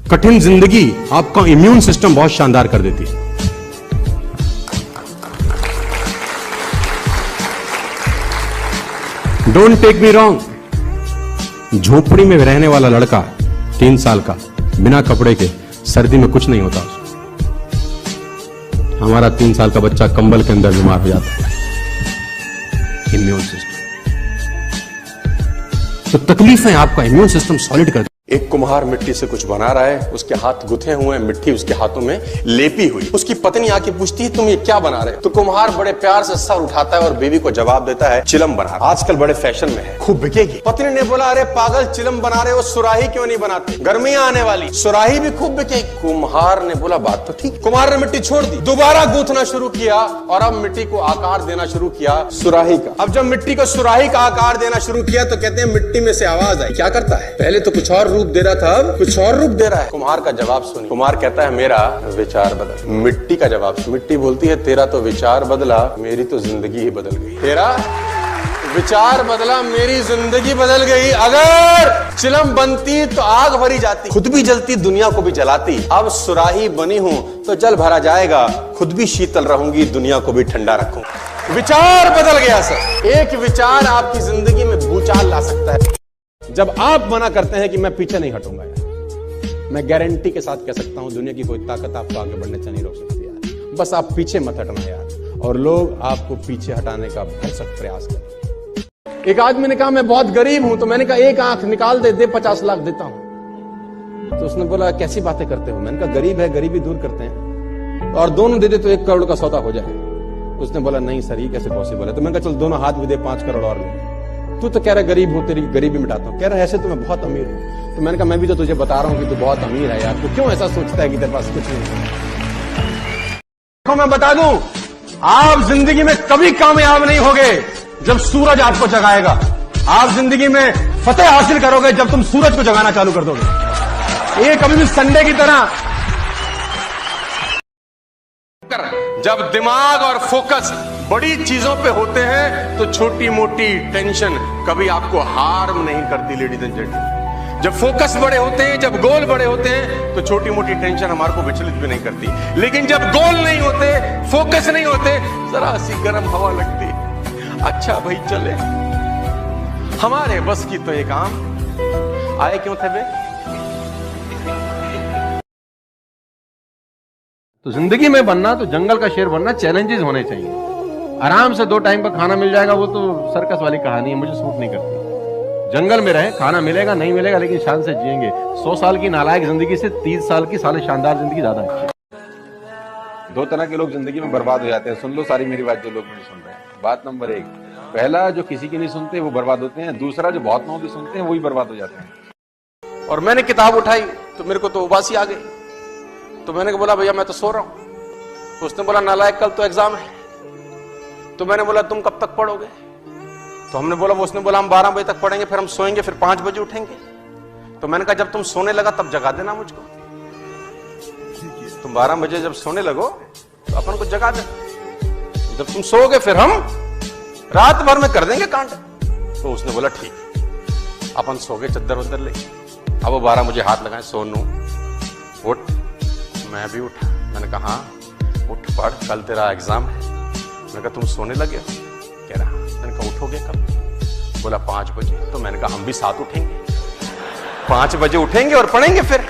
कठिन जिंदगी आपका इम्यून सिस्टम बहुत शानदार कर देती है। डोंट टेक मी रॉन्ग, झोपड़ी में रहने वाला लड़का 3 साल का बिना कपड़े के सर्दी में कुछ नहीं होता। हमारा 3 साल का बच्चा कंबल के अंदर बीमार हो जाता है। इम्यून सिस्टम तो तकलीफें आपका इम्यून सिस्टम सॉलिड कर। एक कुम्हार मिट्टी से कुछ बना रहा है, उसके हाथ गुथे हुए हैं, मिट्टी उसके हाथों में लेपी हुई। उसकी पत्नी आके पूछती है तुम ये क्या बना रहे हो? तो कुम्हार बड़े प्यार से सर उठाता है और बीवी को जवाब देता है चिलम बना रहा। आजकल बड़े फैशन में है, खूब बिकेगी। पत्नी ने बोला अरे पागल, चिलम बना रहे हो, सुराही क्यों नहीं बनाते? गर्मियां आने वाली, सुराही भी खूब बिकेगी। कुम्हार ने बोला बात तो ठीक। कुम्हार ने मिट्टी छोड़ दी, दोबारा गूंथना शुरू किया और अब मिट्टी को आकार देना शुरू किया सुराही का। अब जब मिट्टी को सुराही का आकार देना शुरू किया तो कहते हैं मिट्टी में से आवाज आई। क्या करता है? पहले तो कुछ और रूप दे रहा था, अब कुछ और रूप दे रहा है। कुम्हार का जवाब सुनिए। कुम्हार कहता है मेरा विचार बदल। मिट्टी का जवाब, मिट्टी बोलती है तेरा तो विचार बदला, मेरी तो जिंदगी ही बदल गई। तेरा विचार बदला, मेरी जिंदगी बदल गई। अगर चिलम बनती तो आग भरी जाती, खुद भी जलती, दुनिया को भी जलाती। अब सुराही बनी हूं तो जल भरा जाएगा, खुद भी शीतल रहूंगी, दुनिया को भी ठंडा रखूंगा। विचार बदल गया सर। एक विचार आपकी जिंदगी में भूचाल ला सकता है। जब आप मना करते हैं कि मैं पीछे नहीं हटूंगा यार, मैं गारंटी के साथ कह सकता हूं दुनिया की कोई ताकत आपको आगे बढ़ने से नहीं रोक सकती यार। बस आप पीछे मत हटना यार, और लोग आपको पीछे हटाने का भरसक प्रयास करें। एक आदमी ने कहा मैं बहुत गरीब हूं, तो मैंने कहा एक आंख निकाल दे 50 लाख देता हूं। तो उसने बोला कैसी बातें करते हो? मैंने कहा गरीब है, गरीबी दूर करते हैं, और दोनों दे दे तो 1 करोड़ का सौदा हो जाए। उसने बोला नहीं सर ये कैसे पॉसिबल है? तो मैंने कहा चल दोनों हाथ भी दे, 5 करोड़ और ले। तू तो कह रहा गरीब हूं, तेरी गरीबी मिटाता हूं। कह रहा ऐसे तो मैं बहुत अमीर हूं। तो मैंने कहा मैं भी तो तुझे बता रहा हूं कि तू बहुत अमीर है यार, तू क्यों ऐसा सोचता है कि तेरे पास कुछ नहीं है? देखो मैं बता दूं, आप जिंदगी में कभी कामयाब नहीं होगे जब सूरज आपको जगाएगा। आप जिंदगी में फतेह हासिल करोगे जब तुम सूरज को जगाना चालू कर दोगे। ये कभी भी संडे की तरह। जब दिमाग और फोकस बड़ी चीजों पे होते हैं तो छोटी मोटी टेंशन कभी आपको हार्म नहीं करती लेडीज एंड जेंटलमैन। जब फोकस बड़े होते हैं, जब गोल बड़े होते हैं तो छोटी मोटी टेंशन हमारे को विचलित भी नहीं करती। लेकिन जब गोल नहीं होते, फोकस नहीं होते, जरा सी गर्म हवा लगती, अच्छा भाई चले, हमारे बस की तो ये काम। आए क्यों थे बे? तो जिंदगी में बनना तो जंगल का शेर बनना, चैलेंजेस होने चाहिए। आराम से 2 टाइम का खाना मिल जाएगा, वो तो सर्कस वाली कहानी है, मुझे सूट नहीं करती। जंगल में रहे, खाना मिलेगा नहीं मिलेगा लेकिन शान से जिएंगे। 100 साल की नालायक जिंदगी से 30 साल की साले शानदार जिंदगी ज्यादा अच्छी है। 2 तरह के लोग जिंदगी में बर्बाद हो जाते हैं। सुन लो सारी मेरी बात जो लोग नहीं सुन रहे हैं। बात नंबर 1, पहला जो किसी की नहीं सुनते वो बर्बाद होते हैं। दूसरा जो बहुत लोगों की सुनते हैं वही बर्बाद हो जाते हैं। और मैंने किताब उठाई तो मेरे को तो उबासी आ गई। तो मैंने बोला भैया मैं तो सो रहा हूं। उसने बोला नालायक कल तो एग्जाम है। तो मैंने बोला तुम कब तक पढ़ोगे? तो हमने बोला, उसने बोला हम 12 बजे तक पढ़ेंगे, फिर हम सोएंगे, फिर 5 बजे उठेंगे। तो मैंने कहा जब तुम सोने लगा तब जगा देना मुझको। तुम 12 बजे जब सोने लगो तो अपन को जगा देना, जब तुम सोओगे फिर हम रात भर में कर देंगे कांड। तो उसने बोला ठीक। अपन सो गए चद्दर वद्दर लेके। अब वो 12 बजे हाथ लगाए, सोनू उठ। मैं भी उठा। मैंने कहा हाँ उठ पढ़, कल तेरा एग्जाम है। मैंने कहा तुम सोने लगे हो? कह रहा मैंने कहा उठोगे कब? बोला 5 बजे। तो मैंने कहा हम भी साथ उठेंगे, 5 बजे उठेंगे और पढ़ेंगे फिर।